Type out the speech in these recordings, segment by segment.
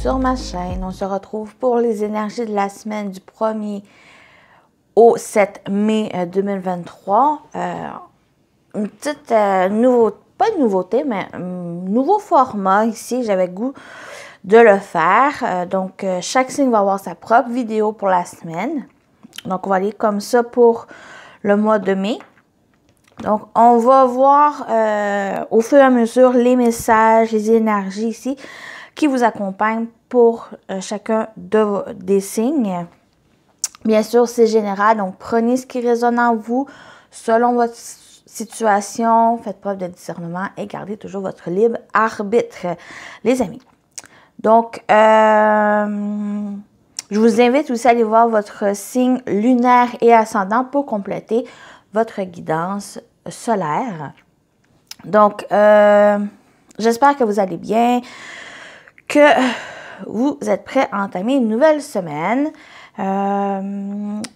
sur ma chaîne. On se retrouve pour les énergies de la semaine du 1er au 7 mai 2023. Une petite pas de nouveauté, mais un nouveau format ici. J'avais le goût de le faire. Donc, chaque signe va avoir sa propre vidéo pour la semaine. Donc, on va aller comme ça pour le mois de mai. Donc, on va voir au fur et à mesure les messages, les énergies ici qui vous accompagnent pour chacun des signes. Bien sûr, c'est général, donc prenez ce qui résonne en vous selon votre situation. Faites preuve de discernement et gardez toujours votre libre arbitre, les amis. Donc, je vous invite aussi à aller voir votre signe lunaire et ascendant pour compléter votre guidance solaire. Donc, j'espère que vous allez bien, que vous êtes prêts à entamer une nouvelle semaine.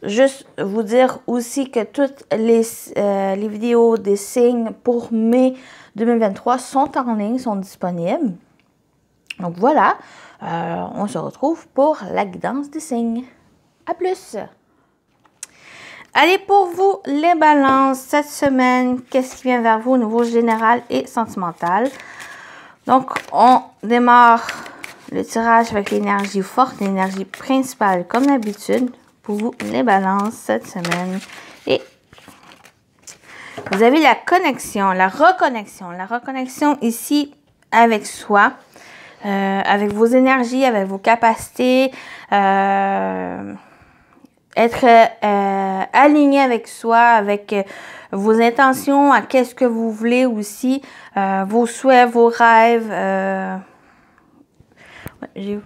Juste vous dire aussi que toutes les vidéos des signes pour mai 2023 sont en ligne, sont disponibles. Donc voilà, on se retrouve pour la guidance des signes. À plus! Allez, pour vous, les balances, cette semaine, qu'est-ce qui vient vers vous au niveau général et sentimental? Donc, on démarre le tirage avec l'énergie forte, l'énergie principale, comme d'habitude, pour vous, les balances, cette semaine. Et vous avez la connexion, la reconnexion ici avec soi, avec vos énergies, avec vos capacités, être aligné avec soi, avec vos intentions, à qu'est-ce que vous voulez aussi, vos souhaits, vos rêves. J'ai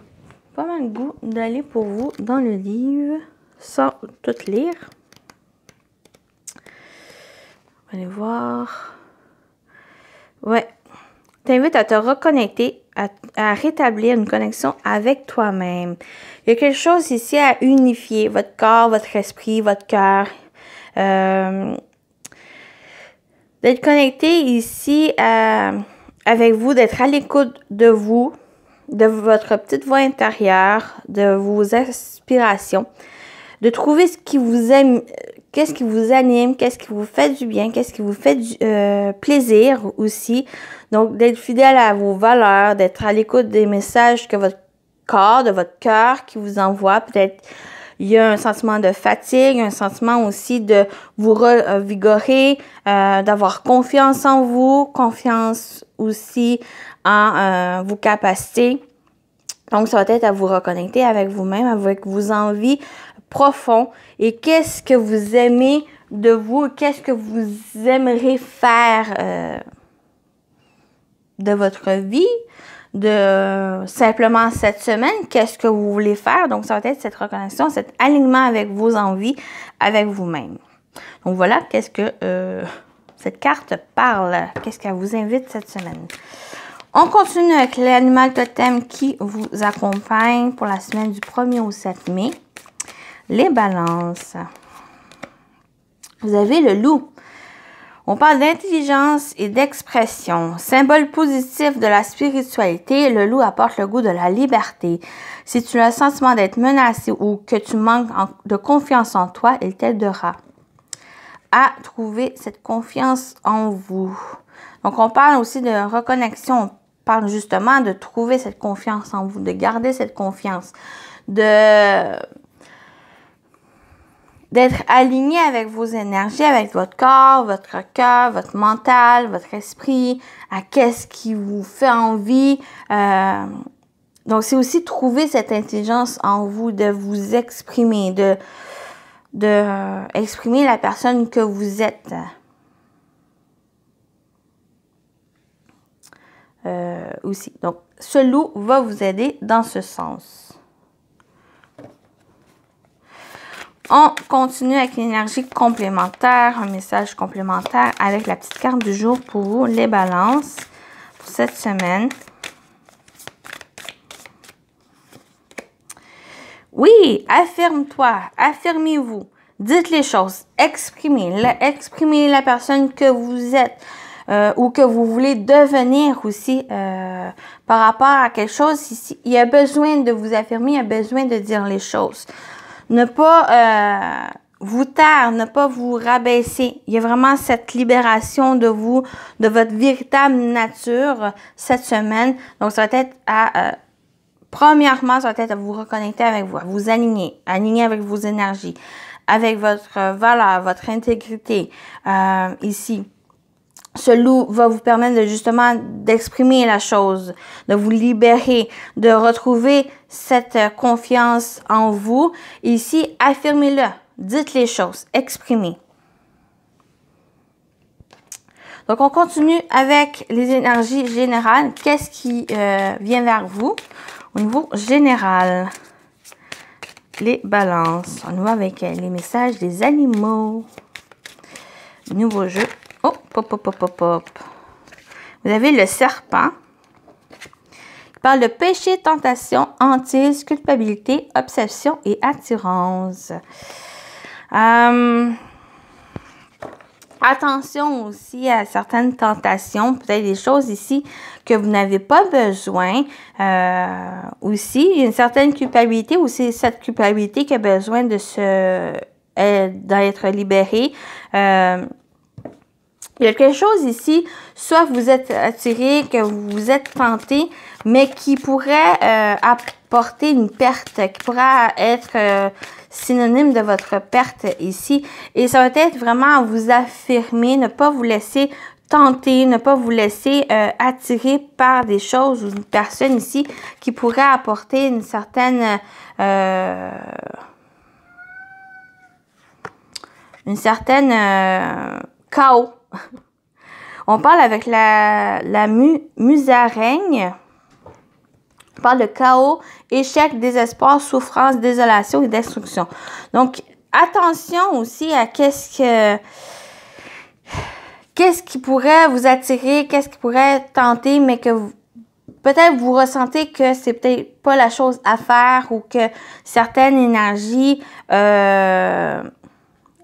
pas mal de goût d'aller pour vous dans le livre sans tout lire. On va aller voir. Ouais. T'invite à te reconnecter, à rétablir une connexion avec toi-même. Il y a quelque chose ici à unifier, votre corps, votre esprit, votre cœur. D'être connecté ici avec vous, d'être à l'écoute de vous, de votre petite voix intérieure, de vos aspirations, de trouver ce qui vous aime, qu'est-ce qui vous anime, qu'est-ce qui vous fait du bien, qu'est-ce qui vous fait du plaisir aussi. Donc, d'être fidèle à vos valeurs, d'être à l'écoute des messages que votre corps, de votre cœur qui vous envoie. Peut-être il y a un sentiment de fatigue, un sentiment aussi de vous revigorer, d'avoir confiance en vous, confiance aussi en vos capacités. Donc, ça va être à vous reconnecter avec vous-même, avec vos envies profondes. Et qu'est-ce que vous aimez de vous? Qu'est-ce que vous aimeriez faire de votre vie? De simplement cette semaine, qu'est-ce que vous voulez faire? Donc, ça va être cette reconnexion, cet alignement avec vos envies, avec vous-même. Donc, voilà, qu'est-ce que cette carte parle? Qu'est-ce qu'elle vous invite cette semaine? On continue avec l'animal totem qui vous accompagne pour la semaine du 1er au 7 mai. Les balances. Vous avez le loup. On parle d'intelligence et d'expression. Symbole positif de la spiritualité, le loup apporte le goût de la liberté. Si tu as le sentiment d'être menacé ou que tu manques de confiance en toi, il t'aidera à trouver cette confiance en vous. Donc, on parle aussi de reconnexion. On parle justement de trouver cette confiance en vous, de garder cette confiance, d'être aligné avec vos énergies, avec votre corps, votre cœur, votre mental, votre esprit, à qu'est-ce qui vous fait envie. Donc, c'est aussi trouver cette intelligence en vous, de vous exprimer, de exprimer la personne que vous êtes. Aussi. Donc, ce loup va vous aider dans ce sens. On continue avec l'énergie complémentaire, un message complémentaire avec la petite carte du jour pour vous, les balances, pour cette semaine. Oui, affirme-toi, affirmez-vous, dites les choses, exprimez la personne que vous êtes. ou que vous voulez devenir aussi par rapport à quelque chose ici. Il y a besoin de vous affirmer, il y a besoin de dire les choses. Ne pas vous taire, ne pas vous rabaisser. Il y a vraiment cette libération de vous, de votre véritable nature cette semaine. Donc, ça va être premièrement, ça va être à vous reconnecter avec vous, à vous aligner avec vos énergies, avec votre valeur, votre intégrité ici. Ce loup va vous permettre de justement d'exprimer la chose, de vous libérer, de retrouver cette confiance en vous. Ici, affirmez-le, dites les choses, exprimez. Donc, on continue avec les énergies générales. Qu'est-ce qui vient vers vous au niveau général? Les balances. On va avec les messages des animaux. Nouveau jeu. Oh, pop, pop, pop, pop, pop. Vous avez le serpent. Il parle de péché, tentation, hantise, culpabilité, obsession et attirance. Attention aussi à certaines tentations, peut-être des choses ici que vous n'avez pas besoin. Aussi, il y a une certaine culpabilité, ou c'est cette culpabilité qui a besoin de d'être libérée. Il y a quelque chose ici, soit vous êtes attiré, que vous vous êtes tenté, mais qui pourrait apporter une perte, qui pourrait être synonyme de votre perte ici. Et ça va être vraiment à vous affirmer, ne pas vous laisser tenter, ne pas vous laisser attirer par des choses ou une personne ici qui pourrait apporter une certaine chaos. On parle avec la musaraigne. On parle de chaos, échec, désespoir, souffrance, désolation et destruction. Donc, attention aussi à qu'est-ce qui pourrait vous attirer, qu'est-ce qui pourrait tenter, mais que peut-être vous ressentez que c'est peut-être pas la chose à faire ou que certaines énergies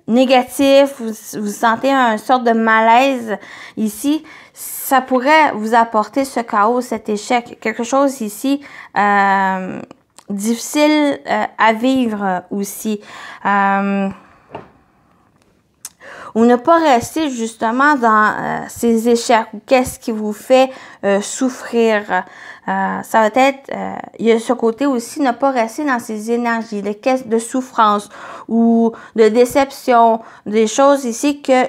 négatif, vous sentez une sorte de malaise ici, ça pourrait vous apporter ce chaos, cet échec, quelque chose ici difficile à vivre aussi. Ou ne pas rester justement dans ces échecs, ou qu'est-ce qui vous fait souffrir. Ça va être, il y a ce côté aussi, ne pas rester dans ces énergies, les caisses de souffrance ou de déception, des choses ici qui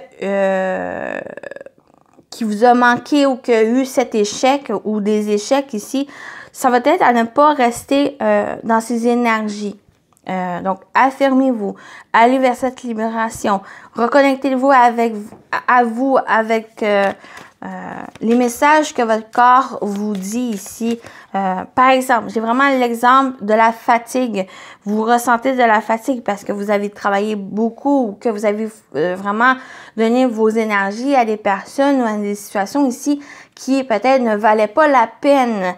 vous a manqué ou qui a eu cet échec ou des échecs ici. Ça va être à ne pas rester dans ces énergies. Donc, affirmez-vous, allez vers cette libération, reconnectez-vous avec les messages que votre corps vous dit ici. Par exemple, j'ai vraiment l'exemple de la fatigue. Vous ressentez de la fatigue parce que vous avez travaillé beaucoup ou que vous avez vraiment donné vos énergies à des personnes ou à des situations ici qui peut-être ne valaient pas la peine.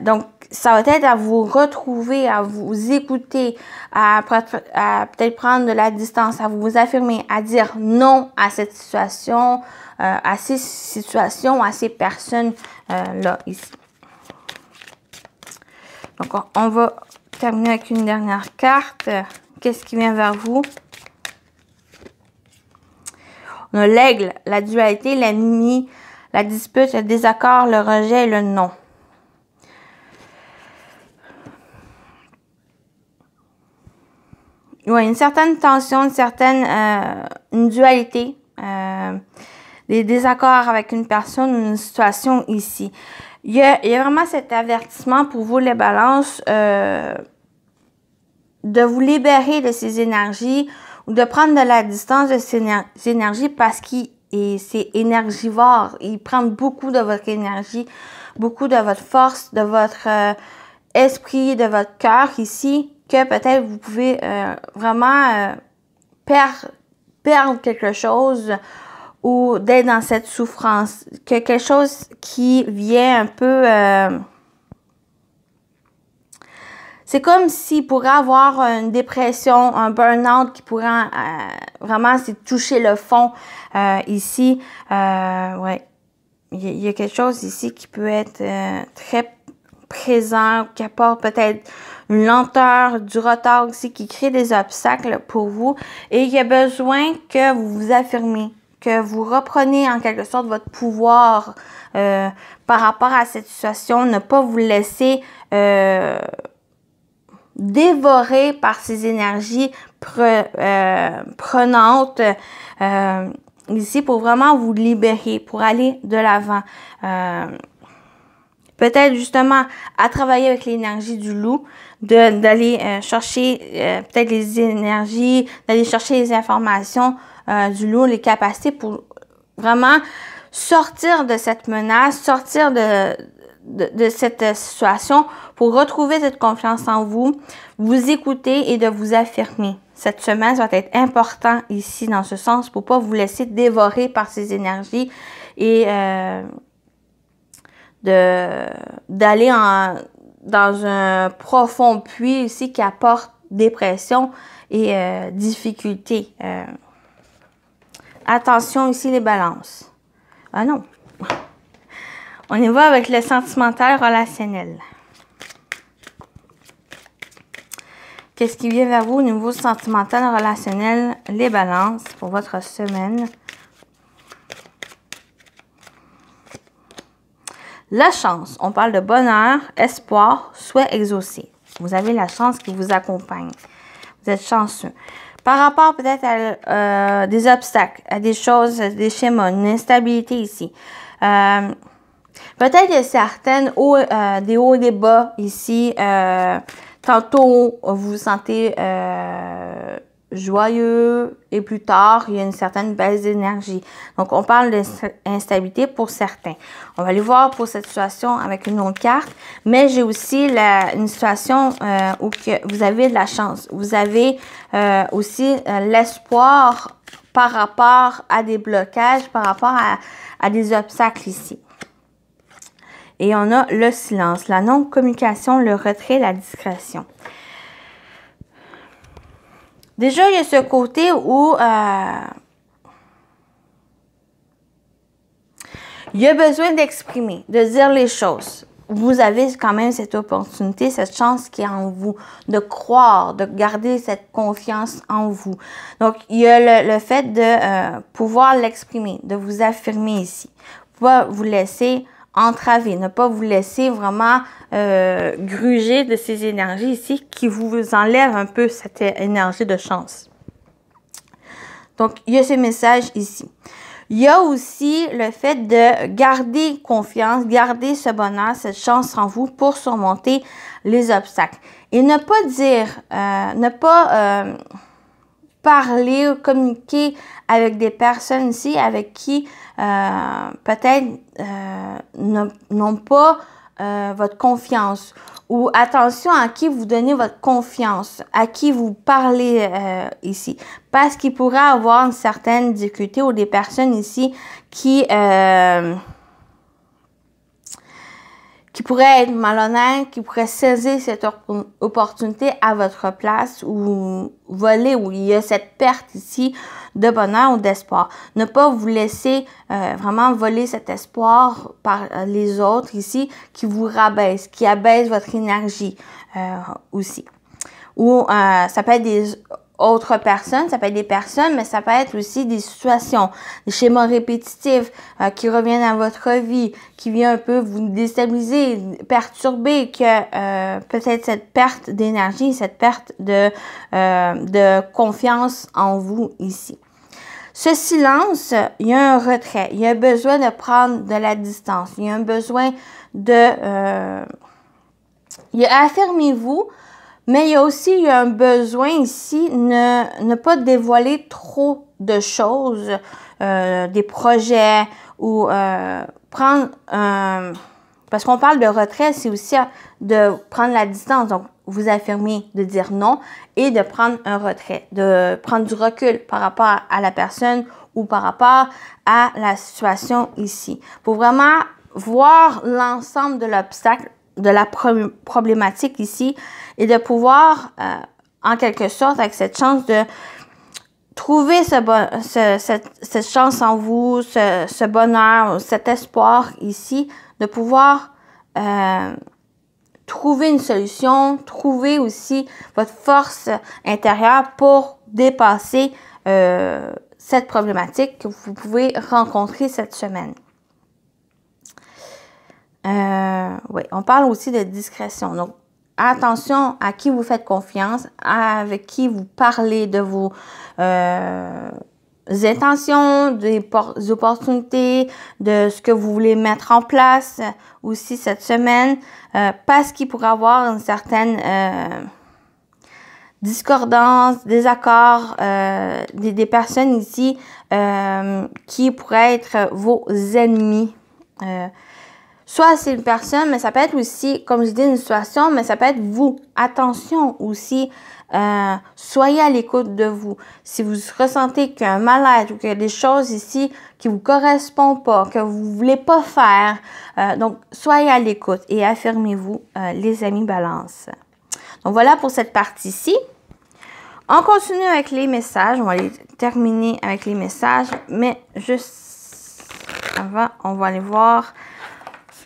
Donc, ça va être à vous retrouver, à vous écouter, à peut-être prendre de la distance, à vous affirmer, à dire non à cette situation, à ces situations, à ces personnes-là, ici. Donc, on va terminer avec une dernière carte. Qu'est-ce qui vient vers vous? On a l'aigle, la dualité, l'ennemi, la dispute, le désaccord, le rejet et le non. Oui, une certaine tension, une dualité, des désaccords avec une personne ou une situation ici. Il y a vraiment cet avertissement pour vous, les balances, de vous libérer de ces énergies ou de prendre de la distance de ces énergies parce que c'est énergivore. Il prend beaucoup de votre énergie, beaucoup de votre force, de votre esprit, de votre cœur ici, que peut-être vous pouvez vraiment perdre quelque chose ou d'être dans cette souffrance. Que quelque chose qui vient un peu... c'est comme s'il pourrait avoir une dépression, un burn-out qui pourrait vraiment toucher le fond ici. Ouais. il y a quelque chose ici qui peut être très présent, qui apporte peut-être une lenteur, du retard aussi, qui crée des obstacles pour vous. Et il y a besoin que vous vous affirmiez, que vous repreniez en quelque sorte votre pouvoir par rapport à cette situation, ne pas vous laisser dévorer par ces énergies prenantes ici pour vraiment vous libérer, pour aller de l'avant. Peut-être justement à travailler avec l'énergie du loup, d'aller chercher peut-être les énergies, d'aller chercher les informations du loup, les capacités pour vraiment sortir de cette menace, sortir de cette situation pour retrouver cette confiance en vous, vous écouter et de vous affirmer. Cette semaine, ça va être important ici dans ce sens pour ne pas vous laisser dévorer par ces énergies et d'aller dans un profond puits ici qui apporte dépression et difficultés. Attention ici les balances. Ah non. On y va avec le sentimental relationnel. Qu'est-ce qui vient vers vous au niveau sentimental relationnel, les balances pour votre semaine? La chance, on parle de bonheur, espoir, souhait exaucé. Vous avez la chance qui vous accompagne. Vous êtes chanceux. Par rapport peut-être à des obstacles, à des choses, des schémas, une instabilité ici. Peut-être il y a certaines des hauts et des bas ici. Tantôt, vous vous sentez joyeux et plus tard, il y a une certaine baisse d'énergie. Donc, on parle d'instabilité pour certains. On va aller voir pour cette situation avec une autre carte. Mais j'ai aussi une situation où vous avez de la chance. Vous avez aussi l'espoir par rapport à des blocages, par rapport à des obstacles ici. Et on a le silence, la non-communication, le retrait, la discrétion. Déjà, il y a ce côté où il y a besoin d'exprimer, de dire les choses. Vous avez quand même cette opportunité, cette chance qui est en vous, de croire, de garder cette confiance en vous. Donc, il y a le fait de pouvoir l'exprimer, de vous affirmer ici. Pas vous laisser entraver, ne pas vous laisser vraiment gruger de ces énergies ici qui vous enlèvent un peu cette énergie de chance. Donc, il y a ce message ici. Il y a aussi le fait de garder confiance, garder ce bonheur, cette chance en vous pour surmonter les obstacles. Et ne pas dire, ne pas parler, communiquer avec des personnes ici avec qui peut-être n'ont pas votre confiance. Ou attention à qui vous donnez votre confiance, à qui vous parlez ici. Parce qu'il pourrait avoir une certaine difficulté ou des personnes ici qui pourraient être malhonnêtes, qui pourraient saisir cette opportunité à votre place ou voler, où il y a cette perte ici de bonheur ou d'espoir. Ne pas vous laisser vraiment voler cet espoir par les autres ici qui vous rabaissent, qui abaissent votre énergie aussi. Ou ça peut être des autres personnes, ça peut être des personnes, mais ça peut être aussi des situations, des schémas répétitifs qui reviennent à votre vie, qui viennent un peu vous déstabiliser, perturber, que peut-être cette perte d'énergie, cette perte de confiance en vous ici. Ce silence, il y a un retrait, il y a un besoin de prendre de la distance, il y a un besoin de... affirmez-vous, mais il y a aussi un besoin ici, ne pas dévoiler trop de choses, des projets ou prendre un... Parce qu'on parle de retrait, c'est aussi de prendre la distance. Donc, vous affirmez de dire non et de prendre un retrait, de prendre du recul par rapport à la personne ou par rapport à la situation ici. Pour vraiment voir l'ensemble de l'obstacle, de la problématique ici et de pouvoir, en quelque sorte, avec cette chance de Trouvez cette chance en vous, ce bonheur, cet espoir ici de pouvoir trouver une solution, trouver aussi votre force intérieure pour dépasser cette problématique que vous pouvez rencontrer cette semaine. Oui, on parle aussi de discrétion. Donc, attention à qui vous faites confiance, avec qui vous parlez de vos intentions, des opportunités, de ce que vous voulez mettre en place aussi cette semaine, parce qu'il pourrait y avoir une certaine discordance, désaccord, des personnes ici qui pourraient être vos ennemis. Soit c'est une personne, mais ça peut être aussi, comme je dis, une situation, mais ça peut être vous. Attention aussi, soyez à l'écoute de vous. Si vous ressentez qu'il y a un mal-être ou qu'il y a des choses ici qui ne vous correspondent pas, que vous ne voulez pas faire, donc soyez à l'écoute et affirmez-vous, les amis balance. Donc voilà pour cette partie-ci. On continue avec les messages. On va aller terminer avec les messages, mais juste avant, on va aller voir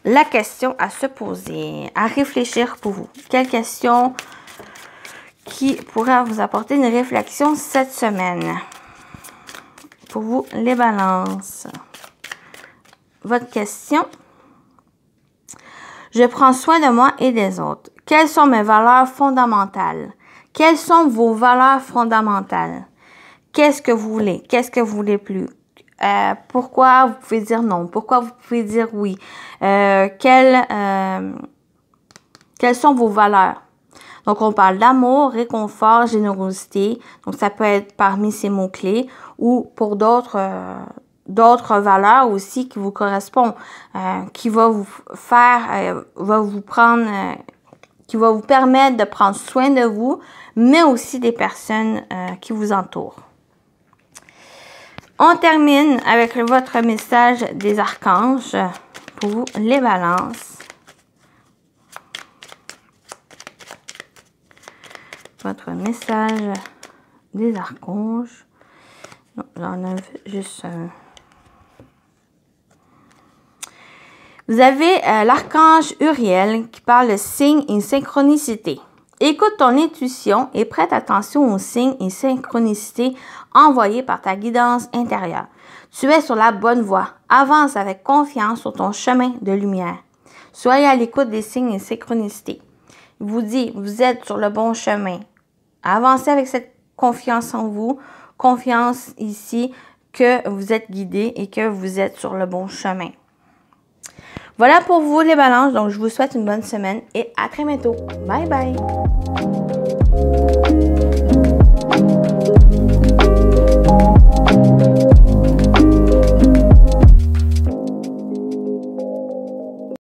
la question à se poser, à réfléchir pour vous. Quelle question qui pourra vous apporter une réflexion cette semaine? Pour vous, les balances. Votre question. Je prends soin de moi et des autres. Quelles sont mes valeurs fondamentales? Quelles sont vos valeurs fondamentales? Qu'est-ce que vous voulez? Qu'est-ce que vous voulez plus? Pourquoi vous pouvez dire non? Pourquoi vous pouvez dire oui? Quelles sont vos valeurs? Donc, on parle d'amour, réconfort, générosité. Donc, ça peut être parmi ces mots-clés ou pour d'autres valeurs aussi qui vous correspondent, qui va vous faire, qui va vous permettre de prendre soin de vous, mais aussi des personnes qui vous entourent. On termine avec votre message des archanges pour vous, les balances. Votre message des archanges. Non, j'en ai juste un. Vous avez l'archange Uriel qui parle de signes et synchronicité. Écoute ton intuition et prête attention aux signes et synchronicités envoyés par ta guidance intérieure. Tu es sur la bonne voie. Avance avec confiance sur ton chemin de lumière. Soyez à l'écoute des signes et synchronicités. Il vous dit, vous êtes sur le bon chemin. Avancez avec cette confiance en vous, confiance ici que vous êtes guidé et que vous êtes sur le bon chemin. Voilà pour vous les balances, donc je vous souhaite une bonne semaine et à très bientôt. Bye bye!